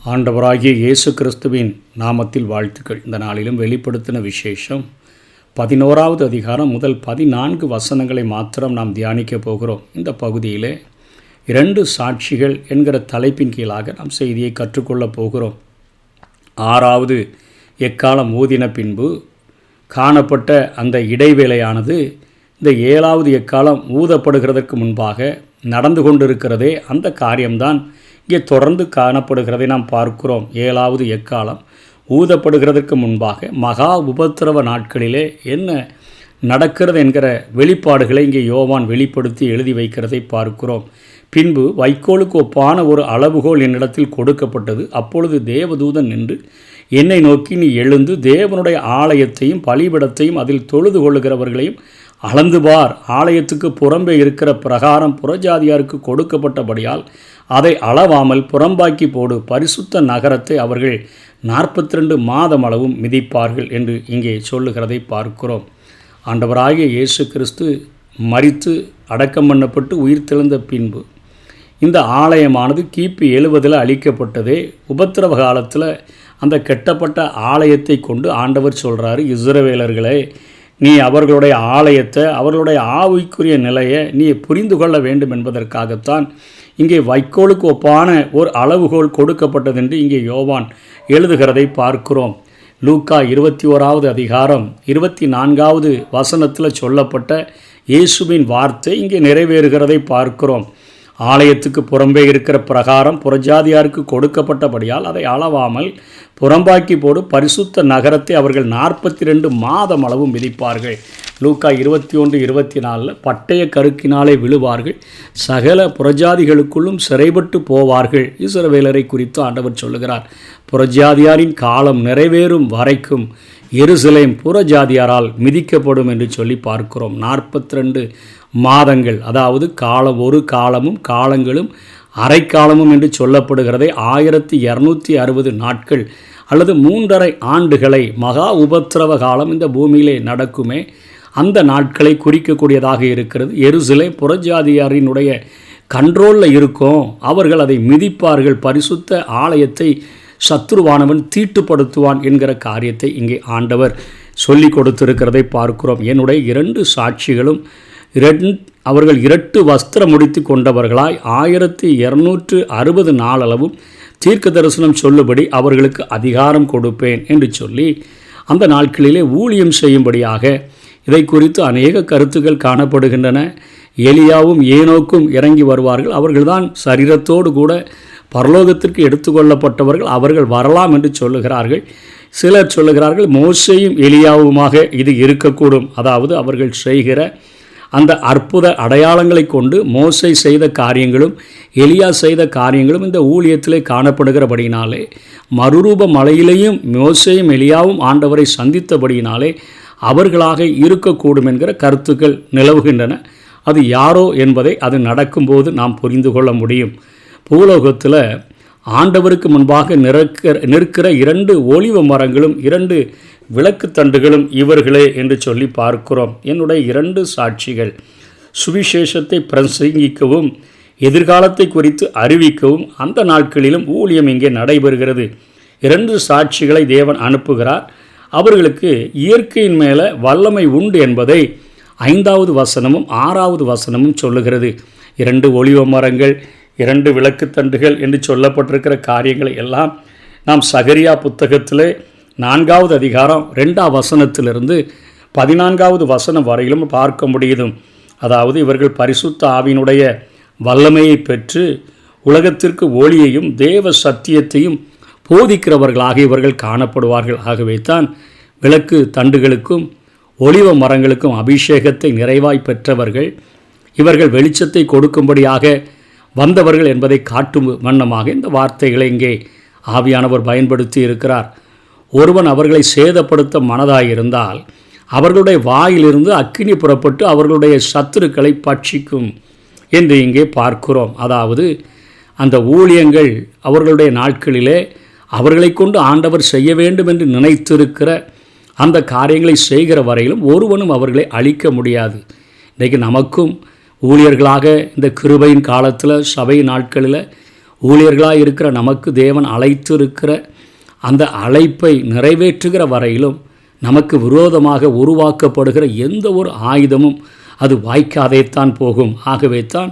ஆண்டவராகிய இயேசு கிறிஸ்துவின் நாமத்தில் வாழ்த்துக்கள். இந்த நாளிலும் வெளிப்படுத்தின விசேஷம் 11வது அதிகாரம் முதல் 14 வசனங்களை மாத்திரம் நாம் தியானிக்க போகிறோம். இந்த பகுதியிலே 2 சாட்சிகள் என்கிற தலைப்பின் கீழாக நாம் செய்தியை கற்றுக்கொள்ளப் போகிறோம். 6வது எக்காலம் ஊதின பின்பு காணப்பட்ட அந்த இடைவேளையானது இந்த 7வது எக்காலம் ஊதப்படுகிறதற்கு முன்பாக நடந்து கொண்டிருக்கிறதே அந்த காரியம்தான் இங்கே தொடர்ந்து காணப்படுகிறதை நாம் பார்க்கிறோம். 7வது எக்காலம் ஊதப்படுகிறதற்கு முன்பாக மகா உபத்திரவ நாட்களிலே என்ன நடக்கிறது என்கிற வெளிப்பாடுகளை இங்கே யோவான் வெளிப்படுத்தி எழுதி வைக்கிறதை பார்க்கிறோம். பின்பு வைக்கோலுக்கு ஒப்பான ஒரு அளவுகோல் என்னிடத்தில் கொடுக்கப்பட்டது. அப்பொழுது தேவதூதன் நின்று என்னை நோக்கி, நீ எழுந்து தேவனுடைய ஆலயத்தையும் பலிபீடத்தையும் அதில் தொழுது கொள்ளுகிறவர்களையும் அளந்து பார். ஆலயத்துக்கு புறம்பே இருக்கிற பிரகாரம் புறஜாதியாருக்கு கொடுக்கப்பட்டபடியால் அதை அளவாமல் புறம்பாக்கி போடு. பரிசுத்த நகரத்தை அவர்கள் 42 மாதம் அளவும் மிதிப்பார்கள் என்று இங்கே சொல்லுகிறதை பார்க்கிறோம். ஆண்டவராகிய இயேசு கிறிஸ்து மரித்து அடக்கம் பண்ணப்பட்டு உயிர் தெழுந்த பின்பு இந்த ஆலயமானது கிபி 70 அழிக்கப்பட்டதே. உபத்திரவ காலத்தில் அந்த கெட்டப்பட்ட ஆலயத்தை கொண்டு ஆண்டவர் சொல்கிறாரு, இஸ்ரவேலர்களே, நீ அவர்களுடைய ஆலயத்தை, அவர்களுடைய ஆவிக்குரிய நிலையை நீ புரிந்து கொள்ள வேண்டும் என்பதற்காகத்தான் இங்கே வைக்கோலுக்கு ஒப்பான ஒரு அளவுகோல் கொடுக்கப்பட்டது என்று இங்கே யோவான் எழுதுகிறதை பார்க்கிறோம். லூக்கா 21வது அதிகாரம் 24வது வசனத்தில் சொல்லப்பட்ட இயேசுவின் வார்த்தை இங்கே நிறைவேறுகிறதை பார்க்கிறோம். ஆலயத்துக்கு புறம்பே இருக்கிற பிரகாரம் புறஜாதியாருக்கு கொடுக்கப்பட்டபடியால் அதை அளவாமல் புறம்பாக்கி போடு. பரிசுத்த நகரத்தை அவர்கள் 42 மாதம் அளவு மிதிப்பார்கள். லூக்கா 21-24 பட்டய கருக்கினாலே விழுவார்கள், சகல புறஜாதிகளுக்குள்ளும் சிறைப்பட்டு போவார்கள். இஸ்ரவேலரை குறித்து ஆண்டவர் சொல்லுகிறார். புறஜாதியாரின் காலம் நிறைவேறும் வரைக்கும் எருசலேம் புறஜாதியாரால் மிதிக்கப்படும் என்று சொல்லி பார்க்கிறோம். 42 மாதங்கள், அதாவது காலம், ஒரு காலமும் காலங்களும் அரைக்காலமும் என்று சொல்லப்படுகிறதை 1260 நாட்கள் அல்லது 3½ ஆண்டுகளை மகா உபத்திரவ காலம் இந்த பூமியிலே நடக்குமே அந்த நாட்களை குறிக்கக்கூடியதாக இருக்கிறது. எருசலேம் புறஜாதியாரினுடைய கண்ட்ரோலில் இருக்கும். அவர்கள் அதை மிதிப்பார்கள். பரிசுத்த ஆலயத்தை சத்துருவானவன் தீட்டுப்படுத்துவான் என்கிற காரியத்தை இங்கே ஆண்டவர் சொல்லி கொடுத்திருக்கிறதை பார்க்கிறோம். என்னுடைய 2 சாட்சிகளும் அவர்கள் 2 வஸ்திரம் முடித்து கொண்டவர்களாய் 1260 நாளளவும் தீர்க்க தரிசனம் சொல்லும்படி அவர்களுக்கு அதிகாரம் கொடுப்பேன் என்று சொல்லி அந்த நாட்களிலே ஊழியம் செய்யும்படியாக இதை குறித்து அநேக கருத்துக்கள் காணப்படுகின்றன. எலியாவும் ஏனோக்கும் இறங்கி வருவார்கள். அவர்கள்தான் சரீரத்தோடு கூட பரலோகத்திற்கு எடுத்துக்கொள்ளப்பட்டவர்கள். அவர்கள் வரலாம் என்று சொல்லுகிறார்கள். சிலர் சொல்லுகிறார்கள் மோசேயும் எலியாவுமாக இது இருக்கக்கூடும். அதாவது அவர்கள் செய்கிற அந்த அற்புத அடையாளங்களை கொண்டு மோசே செய்த காரியங்களும் எலியா செய்த காரியங்களும் இந்த ஊழியத்திலே காணப்படுகிறபடியினாலே, மறுரூப மலையிலேயும் மோசேயும் எலியாவும் ஆண்டவரை சந்தித்தபடியினாலே அவர்களாக இருக்கக்கூடும் என்கிற கருத்துக்கள் நிலவுகின்றன. அது யாரோ என்பதை அது நடக்கும்போது நாம் புரிந்து கொள்ள முடியும். பூலோகத்தில் ஆண்டவருக்கு முன்பாக நிற்கிற 2 ஒலிவ மரங்களும் 2 விளக்கு தண்டுகளும் இவர்களே என்று சொல்லி பார்க்கிறோம். என்னுடைய 2 சாட்சிகள் சுவிசேஷத்தை பிரசங்கிக்கவும் எதிர்காலத்தை குறித்து அறிவிக்கவும் அந்த நாட்களிலும் ஊழியம் இங்கே நடைபெறுகிறது. 2 சாட்சிகளை தேவன் அனுப்புகிறார். அவர்களுக்கு இயற்கையின் மேலே வல்லமை உண்டு என்பதை 5வது வசனமும் 6வது வசனமும் சொல்லுகிறது. 2 ஒலிவ மரங்கள், 2 விளக்குத்தண்டுகள் என்று சொல்லப்பட்டிருக்கிற காரியங்களை எல்லாம் நாம் சகரியா புத்தகத்திலே 4வது அதிகாரம் 2ஆம் வசனத்திலிருந்து 14வது வசனம் வரையிலும் பார்க்க முடியுது. அதாவது இவர்கள் பரிசுத்த ஆவியினுடைய வல்லமையை பெற்று உலகத்திற்கு ஒளியையும் தேவ சத்தியத்தையும் போதிக்கிறவர்களாக இவர்கள் காணப்படுவார்கள். ஆகவே தான் விளக்கு தண்டுகளுக்கும் ஒலிவ மரங்களுக்கும் அபிஷேகத்தை நிறைவாய் பெற்றவர்கள். இவர்கள் வெளிச்சத்தை கொடுக்கும்படியாக வந்தவர்கள் என்பதை காட்டும் வண்ணமாக இந்த வார்த்தைகளை இங்கே ஆவியானவர் பயன்படுத்தி இருக்கிறார். ஒருவன் அவர்களை சேதப்படுத்த மனதாயிருந்தால் அவர்களுடைய வாயிலிருந்து அக்கினி புறப்பட்டு அவர்களுடைய சத்துருக்களை பட்சிக்கும் என்று இங்கே பார்க்கிறோம். அதாவது அந்த ஊழியங்கள் அவர்களுடைய நாட்களிலே அவர்களை கொண்டு ஆண்டவர் செய்ய வேண்டும் என்று நினைத்திருக்கிற அந்த காரியங்களை செய்கிற வரையிலும் ஒருவனும் அவர்களை அழிக்க முடியாது. இன்றைக்கு நமக்கும் ஊழியர்களாக இந்த கிருபையின் காலத்தில் சபை நாட்களில் ஊழியர்களாக இருக்கிற நமக்கு தேவன் அழைத்து இருக்கிற அந்த அழைப்பை நிறைவேற்றுகிற வரையிலும் நமக்கு விரோதமாக உருவாக்கப்படுகிற எந்த ஒரு ஆயுதமும் அது வாய்க்காதேத்தான் போகும். ஆகவே தான்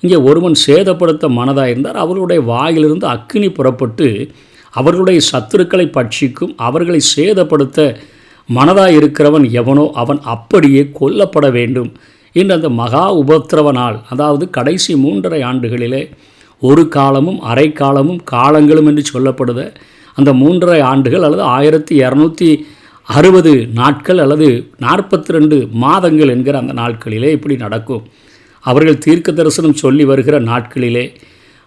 இங்கே ஒருவன் சேதப்படுத்த மனதாக இருந்தார், அவர்களுடைய வாயிலிருந்து அக்கினி புறப்பட்டு அவர்களுடைய சத்துருக்களை பட்சிக்கும். அவர்களை சேதப்படுத்த மனதாக இருக்கிறவன் எவனோ அவன் அப்படியே கொல்லப்பட வேண்டும் என்று அந்த மகா உபத்திரவ நாள், அதாவது கடைசி 3.5 ஆண்டுகளிலே ஒரு காலமும் அரை காலமும் காலங்களும் என்று சொல்லப்படுத அந்த 3.5 ஆண்டுகள் அல்லது 1260 நாட்கள் அல்லது 42 மாதங்கள் என்கிற அந்த நாட்களிலே இப்படி நடக்கும். அவர்கள் தீர்க்க தரிசனம் சொல்லி வருகிற நாட்களிலே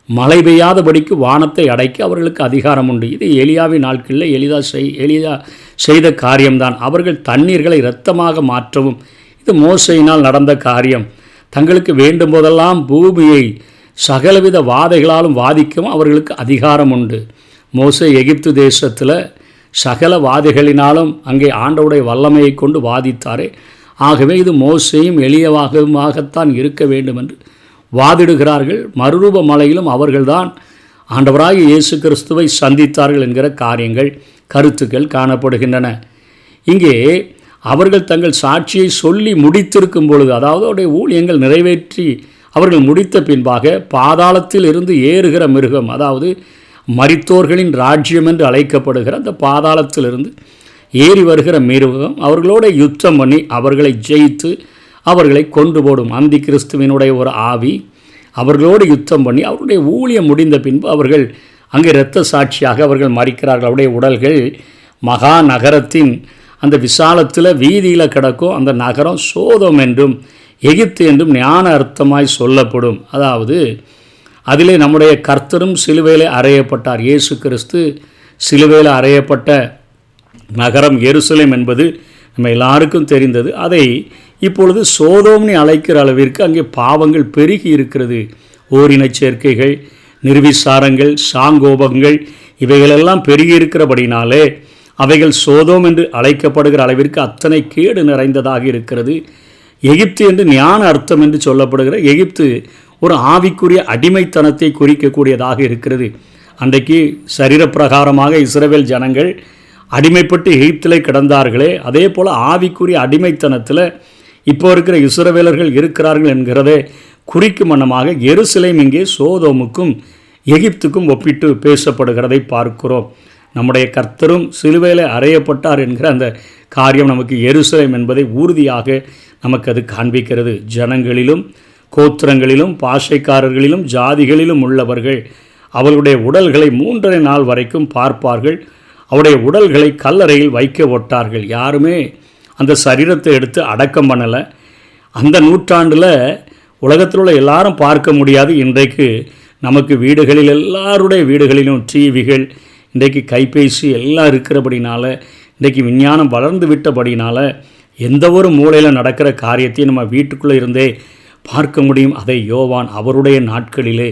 மழை பெய்யாதபடிக்கு வானத்தை அடைக்க அவர்களுக்கு அதிகாரம் உண்டு. இது எலியாவின் நாட்களில் எளிதாக செய்த காரியம்தான். அவர்கள் தண்ணீர்களை இரத்தமாக மாற்றவும் இது மோசையினால் நடந்த காரியம். தங்களுக்கு வேண்டும் போதெல்லாம் பூமியை சகலவித வாதைகளாலும் வாதிக்கவும் அவர்களுக்கு அதிகாரம் உண்டு. மோசே எகிப்து தேசத்தில் சகல வாதைகளினாலும் அங்கே ஆண்டவருடைய வல்லமையை கொண்டு வாதித்தாரே. ஆகவே இது மோசேயும் எளியவாகத்தான் இருக்க வேண்டும் என்று வாதிடுகிறார்கள். மறுரூப மலையிலும் அவர்கள்தான் ஆண்டவராகிய இயேசு கிறிஸ்துவை சந்தித்தார்கள் என்கிற காரியங்கள் கருத்துக்கள் காணப்படுகின்றன. இங்கே அவர்கள் தங்கள் சாட்சியை சொல்லி முடித்திருக்கும் பொழுது, அதாவது அவருடைய ஊழியங்கள் நிறைவேற்றி அவர்கள் முடித்த பின்பாக பாதாளத்தில் இருந்து ஏறுகிற மிருகம், அதாவது மரித்தோர்களின் ராஜ்யம் என்று அழைக்கப்படுகிற அந்த பாதாளத்திலிருந்து ஏறி வருகிற மிருகம் அவர்களோட யுத்தம் பண்ணி அவர்களை ஜெயித்து அவர்களை கொண்டு போடும். அந்தி கிறிஸ்துவினுடைய ஒரு ஆவி அவர்களோடு யுத்தம் பண்ணி அவருடைய ஊழியம் முடிந்த பின்பு அவர்கள் அங்கே இரத்த சாட்சியாக அவர்கள் மரிக்கிறார்கள். அவருடைய உடல்கள் மகா நகரத்தின் அந்த விசாலத்தில் வீதியில் கிடக்கும். அந்த நகரம் சோதோம் என்றும் எகிப்து என்றும் ஞான அர்த்தமாய் சொல்லப்படும். அதாவது அதிலே நம்முடைய கர்த்தரும் சிலுவையில் அறையப்பட்டார். இயேசு கிறிஸ்து சிலுவையில் அறையப்பட்ட நகரம் எருசலேம் என்பது நம்ம எல்லாருக்கும் தெரிந்தது. அதை இப்பொழுது சோதோம்னு அழைக்கிற அளவிற்கு அங்கே பாவங்கள் பெருகி இருக்கிறது. ஓரினச் சேர்க்கைகள், நிர்விசாரங்கள், சாங்கோபங்கள் இவைகளெல்லாம் பெருகி இருக்கிறபடினாலே அவைகள் சோதோம் என்று அழைக்கப்படுகிற அளவிற்கு அத்தனை கேடு நிறைந்ததாக இருக்கிறது. எகிப்து என்று ஞான அர்த்தம் என்று சொல்லப்படுகிற எகிப்து ஒரு ஆவிக்குரிய அடிமைத்தனத்தை குறிக்கக்கூடியதாக இருக்கிறது. அன்றைக்கு சரீரப்பிரகாரமாக இஸ்ரவேல் ஜனங்கள் அடிமைப்பட்டு எகிப்திலே கிடந்தார்களே, அதே போல் ஆவிக்குரிய அடிமைத்தனத்தில் இப்போ இருக்கிற இஸ்ரவேலர்கள் இருக்கிறார்கள் என்கிறதே குறிக்கும் வண்ணமாக எருசலேம் இங்கே சோதோமுக்கும் எகிப்துக்கும் ஒப்பிட்டு பேசப்படுகிறதை பார்க்கிறோம். நம்முடைய கர்த்தரும் சிலுவையில் அறையப்பட்டார் என்கிற அந்த காரியம் நமக்கு எருசலேம் என்பதை உறுதியாக நமக்கு அது காண்பிக்கிறது. ஜனங்களிலும் கோத்திரங்களிலும் பாஷைக்காரர்களிலும் ஜாதிகளிலும் உள்ளவர்கள் அவர்களுடைய உடல்களை 3.5 நாள் வரைக்கும் பார்ப்பார்கள். அவருடைய உடல்களை கல்லறையில் வைக்க ஒட்டார்கள். யாருமே அந்த சரீரத்தை எடுத்து அடக்கம் பண்ணலை. அந்த நூற்றாண்டில் உலகத்தில் உள்ள எல்லாரும் பார்க்க முடியாது. இன்றைக்கு நமக்கு வீடுகளில் எல்லாருடைய வீடுகளிலும் டிவிகள், இன்றைக்கு கைபேசி எல்லாம் இருக்கிறபடினால, இன்றைக்கு விஞ்ஞானம் வளர்ந்து விட்டபடினால எந்த ஒரு மூலையில் நடக்கிற காரியத்தையும் நம்ம வீட்டுக்குள்ளே இருந்தே பார்க்க முடியும். அதை யோவான் அவருடைய நாட்களிலே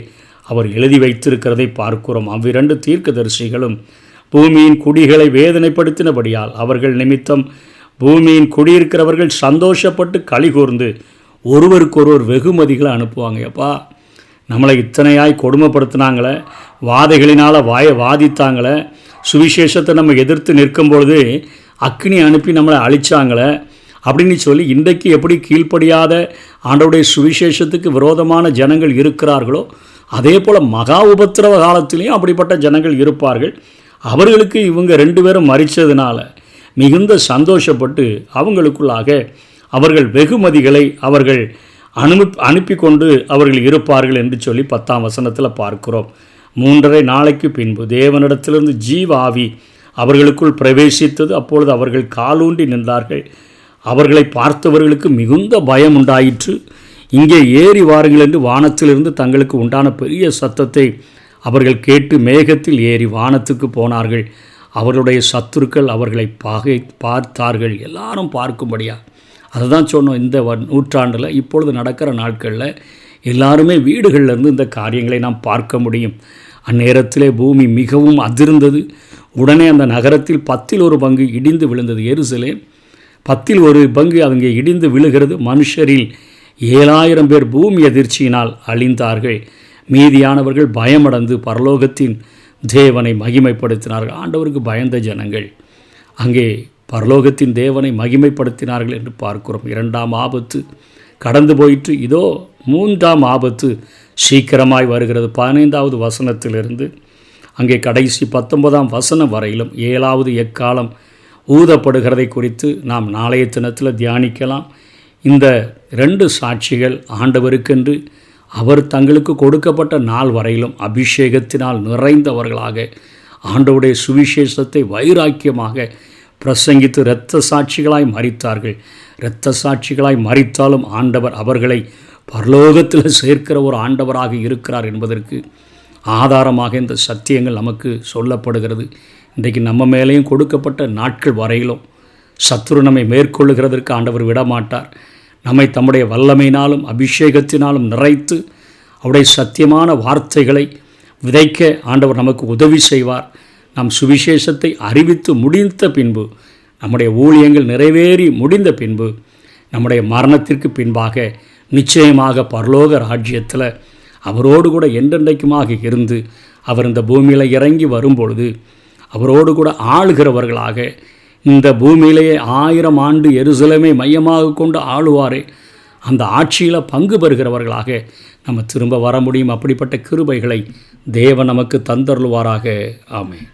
அவர் எழுதி வைத்திருக்கிறதை பார்க்கிறோம். அவ்விரண்டு தீர்க்கதரிசிகளும் பூமியின் குடிகளை வேதனைப்படுத்தினபடியால் அவர்கள் நிமித்தம் பூமியின் குடியிருக்கிறவர்கள் சந்தோஷப்பட்டு களி கூர்ந்து ஒருவருக்கொருவர் வெகுமதிகளை அனுப்புவாங்க. எப்பா, நம்மளை இத்தனையாய் கொடுமைப்படுத்தினாங்களே, வாதைகளினால் வாதித்தாங்களே, சுவிசேஷத்தை நம்ம எதிர்த்து நிற்கும் பொழுது அக்னி அனுப்பி நம்மளை அழிச்சாங்களே அப்படின்னு சொல்லி இன்றைக்கு எப்படி கீழ்ப்படியாத ஆண்டவருடைய சுவிசேஷத்துக்கு விரோதமான ஜனங்கள் இருக்கிறார்களோ அதே போல் மகா உபத்திரவ காலத்திலையும் அப்படிப்பட்ட ஜனங்கள் இருப்பார்கள். அவர்களுக்கு இவங்க 2 பேரும் மரித்ததுனால மிகுந்த சந்தோஷப்பட்டு அவங்களுக்குள்ளாக அவர்கள் வெகுமதிகளை அவர்கள் அனுப்பி கொண்டு அவர்கள் இருப்பார்கள் என்று சொல்லி 10ஆம் வசனத்தில் பார்க்கிறோம். 3.5 நாளைக்கு பின்பு தேவனிடத்திலிருந்து ஜீவ ஆவி அவர்களுக்குள் பிரவேசித்தது. அப்பொழுது அவர்கள் காலூண்டி நின்றார்கள். அவர்களை பார்த்தவர்களுக்கு மிகுந்த பயம் உண்டாயிற்று. இங்கே ஏறி வாருங்கள் என்று வானத்திலிருந்து தங்களுக்கு உண்டான பெரிய சத்தத்தை அவர்கள் கேட்டு மேகத்தில் ஏறி வானத்துக்கு போனார்கள். அவர்களுடைய சத்துருக்கள் அவர்களை பார்த்தார்கள். எல்லாரும் பார்க்கும்படியா. அதுதான் சொன்னோம், இந்த நூற்றாண்டில் இப்பொழுது நடக்கிற நாட்களில் எல்லாருமே வீடுகளிலிருந்து இந்த காரியங்களை நாம் பார்க்க முடியும். அந்நேரத்திலே பூமி மிகவும் அதிர்ந்தது. உடனே அந்த நகரத்தில் 10 பங்கு இடிந்து விழுந்தது. எருசலேம் 10 பங்கு அங்கே இடிந்து விழுகிறது. மனுஷரில் 7000 பேர் பூமி அதிர்ச்சியினால் அழிந்தார்கள். மீதியானவர்கள் பயமடைந்து பரலோகத்தின் தேவனை மகிமைப்படுத்தினார்கள். ஆண்டவருக்கு பயந்த ஜனங்கள் அங்கே பரலோகத்தின் தேவனை மகிமைப்படுத்தினார்கள் என்று பார்க்கிறோம். 2ஆம் ஆபத்து கடந்து போயிற்று. இதோ 3ஆம் ஆபத்து சீக்கிரமாய் வருகிறது. 15வது வசனத்திலிருந்து அங்கே கடைசி 19ஆம் வசனம் வரையிலும் 7வது எக்காலம் ஊதப்படுகிறதை குறித்து நாம் நாளைய தினத்தில் தியானிக்கலாம். இந்த 2 சாட்சிகள் ஆண்டவருக்கென்று அவர் தங்களுக்கு கொடுக்கப்பட்ட நாள் வரையிலும் அபிஷேகத்தினால் நிறைந்தவர்களாக ஆண்டவருடைய சுவிசேஷத்தை வைராக்கியமாக பிரசங்கித்து இரத்த சாட்சிகளாய் மரித்தார்கள். இரத்த சாட்சிகளாய் மரித்தாலும் ஆண்டவர் அவர்களை பரலோகத்தில் சேர்க்கிற ஒரு ஆண்டவராக இருக்கிறார் என்பதற்கு ஆதாரமாக இந்த சத்தியங்கள் நமக்கு சொல்லப்படுகிறது. இன்றைக்கு நம்ம மேலேயும் கொடுக்கப்பட்ட நாட்கள் வரையிலும் சத்துரு நம்மை மேற்கொள்ளுகிறதற்கு ஆண்டவர் விடமாட்டார். நம்மை தம்முடைய வல்லமையினாலும் அபிஷேகத்தினாலும் நிறைத்து அவருடைய சத்தியமான வார்த்தைகளை விதைக்க ஆண்டவர் நமக்கு உதவி செய்வார். நாம் சுவிசேஷத்தை அறிவித்து முடிந்த பின்பு, நம்முடைய ஊழியங்கள் நிறைவேறி முடிந்த பின்பு, நம்முடைய மரணத்திற்கு பின்பாக நிச்சயமாக பரலோக ராஜ்யத்தில் அவரோடு கூட என்றென்றைக்குமாக இருந்து அவர் இந்த பூமியில் இறங்கி வரும்பொழுது அவரோடு கூட ஆளுகிறவர்களாக இந்த பூமியிலேயே 1000 ஆண்டு எருசலேமை மையமாக கொண்டு ஆளுவாரே, அந்த ஆட்சியில் பங்கு பெறுகிறவர்களாக நம்ம திரும்ப வர முடியும். அப்படிப்பட்ட கிருபைகளை தேவன் நமக்கு தந்தருள்வாராக. ஆமென்.